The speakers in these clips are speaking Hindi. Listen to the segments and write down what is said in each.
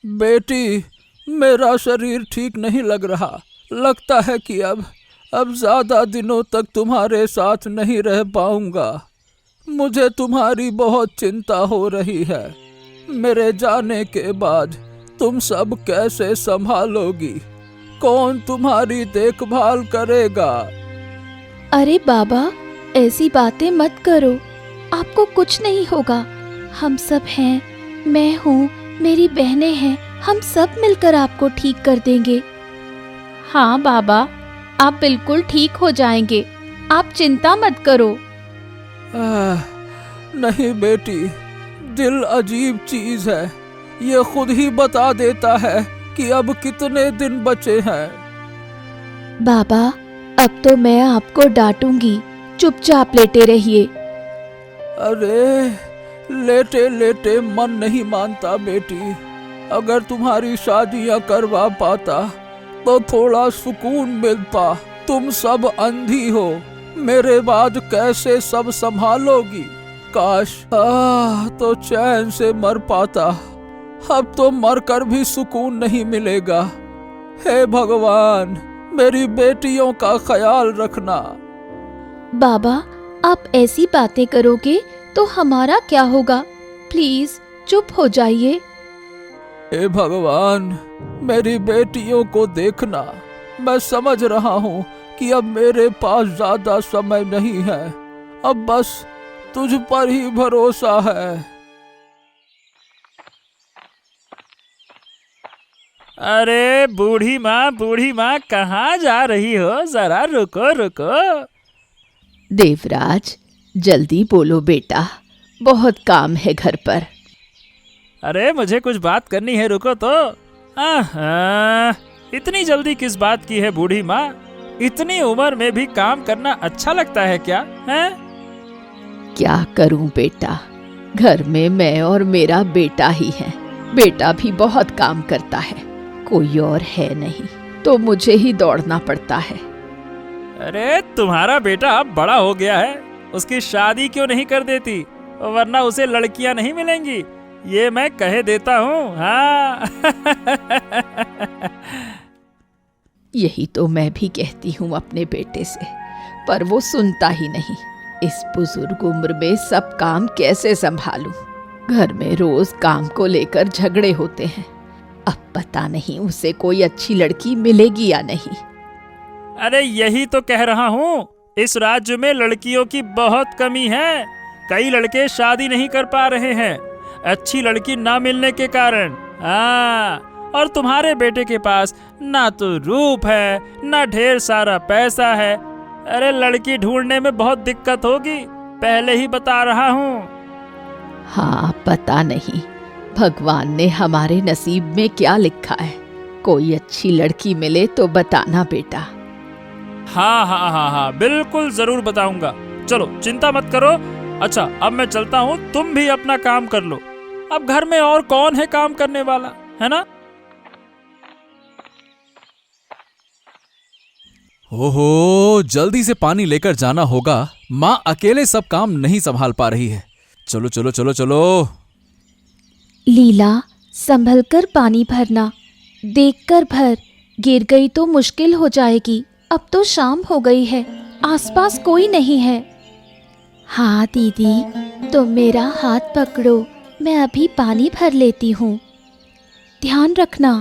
बेटी, मेरा शरीर ठीक नहीं लग रहा। लगता है कि अब ज्यादा दिनों तक तुम्हारे साथ नहीं रह पाऊंगा। मुझे तुम्हारी बहुत चिंता हो रही है। मेरे जाने के बाद तुम सब कैसे संभालोगी? कौन तुम्हारी देखभाल करेगा? अरे बाबा, ऐसी बातें मत करो। आपको कुछ नहीं होगा। हम सब हैं, मैं हूँ, मेरी बहनें हैं। हम सब मिलकर आपको ठीक कर देंगे। हाँ बाबा, आप बिल्कुल ठीक हो जाएंगे। आप चिंता मत करो। नहीं बेटी, दिल अजीब चीज है। ये खुद ही बता देता है कि अब कितने दिन बचे हैं। बाबा, अब तो मैं आपको डांटूंगी। चुपचाप लेटे रहिए। अरे, लेटे लेटे मन नहीं मानता बेटी। अगर तुम्हारी शादियां करवा पाता तो थोड़ा सुकून मिलता। तुम सब अंधी हो, मेरे बाद कैसे सब संभालोगी? काश तो चैन से मर पाता। अब तो मरकर भी सुकून नहीं मिलेगा। हे भगवान, मेरी बेटियों का ख्याल रखना। बाबा, आप ऐसी बातें करोगे तो हमारा क्या होगा? प्लीज चुप हो जाइए। हे भगवान, मेरी बेटियों को देखना। मैं समझ रहा हूँ कि अब मेरे पास ज्यादा समय नहीं है। अब बस तुझ पर ही भरोसा है। अरे बूढ़ी माँ कहाँ जा रही हो? जरा रुको रुको। देवराज, जल्दी बोलो बेटा, बहुत काम है घर पर। अरे मुझे कुछ बात करनी है, रुको तो। आहा, इतनी जल्दी किस बात की है बूढ़ी माँ? इतनी उम्र में भी काम करना अच्छा लगता है क्या? हैं? क्या करूं बेटा, घर में मैं और मेरा बेटा ही है। बेटा भी बहुत काम करता है, कोई और है नहीं, तो मुझे ही दौड़ना पड़ता है। अरे तुम्हारा बेटा अब बड़ा हो गया है, उसकी शादी क्यों नहीं कर देती? वरना उसे लड़कियां नहीं मिलेंगी, ये मैं कह देता हूँ। हाँ। यही तो मैं भी कहती हूँ अपने बेटे से, पर वो सुनता ही नहीं। इस बुजुर्ग उम्र में सब काम कैसे संभालूं? घर में रोज काम को लेकर झगड़े होते हैं। अब पता नहीं उसे कोई अच्छी लड़की मिलेगी या नहीं। अरे यही तो कह रहा हूँ, इस राज्य में लड़कियों की बहुत कमी है। कई लड़के शादी नहीं कर पा रहे हैं, अच्छी लड़की ना मिलने के कारण। हाँ, और तुम्हारे बेटे के पास ना तो रूप है, ना ढेर सारा पैसा है। अरे लड़की ढूंढने में बहुत दिक्कत होगी, पहले ही बता रहा हूँ। हाँ, पता नहीं भगवान ने हमारे नसीब में क्या लिखा है। कोई अच्छी लड़की मिले तो बताना बेटा। हाँ हाँ हाँ हाँ, बिल्कुल जरूर बताऊंगा। चलो चिंता मत करो। अच्छा, अब मैं चलता हूँ, तुम भी अपना काम कर लो। अब घर में और कौन है काम करने वाला, है ना? ओहो, जल्दी से पानी लेकर जाना होगा। माँ अकेले सब काम नहीं संभाल पा रही है। चलो चलो चलो चलो। लीला, संभलकर पानी भरना, देखकर भर, गिर गई तो मुश्किल हो जाएगी। अब तो शाम हो गई है, आसपास कोई नहीं है। हाँ दीदी, तुम मेरा हाथ पकड़ो, मैं अभी पानी भर लेती हूँ। ध्यान रखना।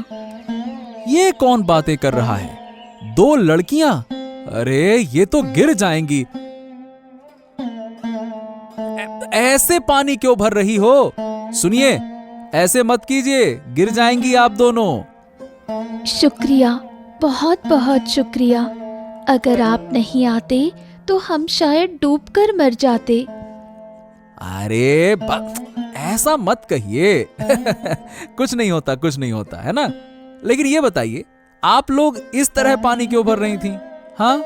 ये कौन बातें कर रहा है? दो लड़कियां? अरे ये तो गिर जाएंगी। ऐसे पानी क्यों भर रही हो? सुनिए, ऐसे मत कीजिए, गिर जाएंगी आप दोनों। शुक्रिया, बहुत बहुत शुक्रिया। अगर आप नहीं आते तो हम शायद डूबकर मर जाते। अरे ऐसा मत कहिए। कुछ नहीं होता, कुछ नहीं होता, है ना? लेकिन ये बताइए, आप लोग इस तरह पानी क्यों भर रही थी? हाँ,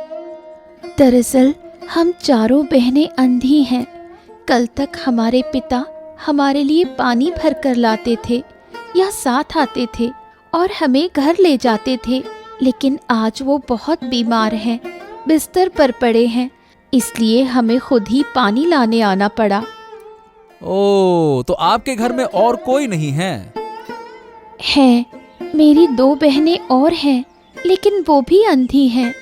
दरअसल हम चारों बहनें अंधी हैं। कल तक हमारे पिता हमारे लिए पानी भर कर लाते थे या साथ आते थे और हमें घर ले जाते थे, लेकिन आज वो बहुत बीमार हैं, बिस्तर पर पड़े हैं, इसलिए हमें खुद ही पानी लाने आना पड़ा। ओ, तो आपके घर में और कोई नहीं है? है, मेरी 2 बहनें और हैं, लेकिन वो भी अंधी हैं।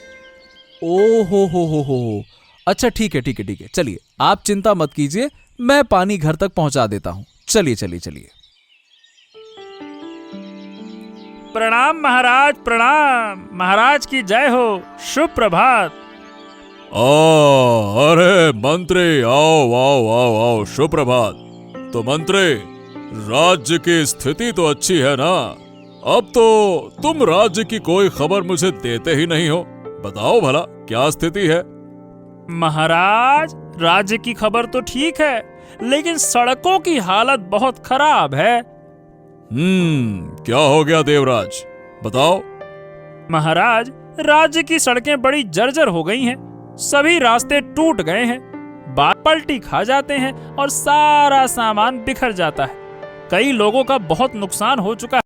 ओ हो। अच्छा ठीक है ठीक है ठीक है, चलिए आप चिंता मत कीजिए, मैं पानी घर तक पहुंचा देता हूं। चलिए चलिए चलिए। प्रणाम महाराज, प्रणाम। महाराज की जय हो। शुभ प्रभात। अरे मंत्री, आओ आओ आओ आओ, शुभ प्रभात। तो मंत्री, राज्य की स्थिति तो अच्छी है ना? अब तो तुम राज्य की कोई खबर मुझे देते ही नहीं हो। बताओ भला क्या स्थिति है? महाराज, राज्य की खबर तो ठीक है, लेकिन सड़कों की हालत बहुत खराब है। क्या हो गया देवराज, बताओ। महाराज, राज्य की सड़कें बड़ी जर्जर हो गई हैं। सभी रास्ते टूट गए हैं, बार पलटी खा जाते हैं और सारा सामान बिखर जाता है। कई लोगों का बहुत नुकसान हो चुका है।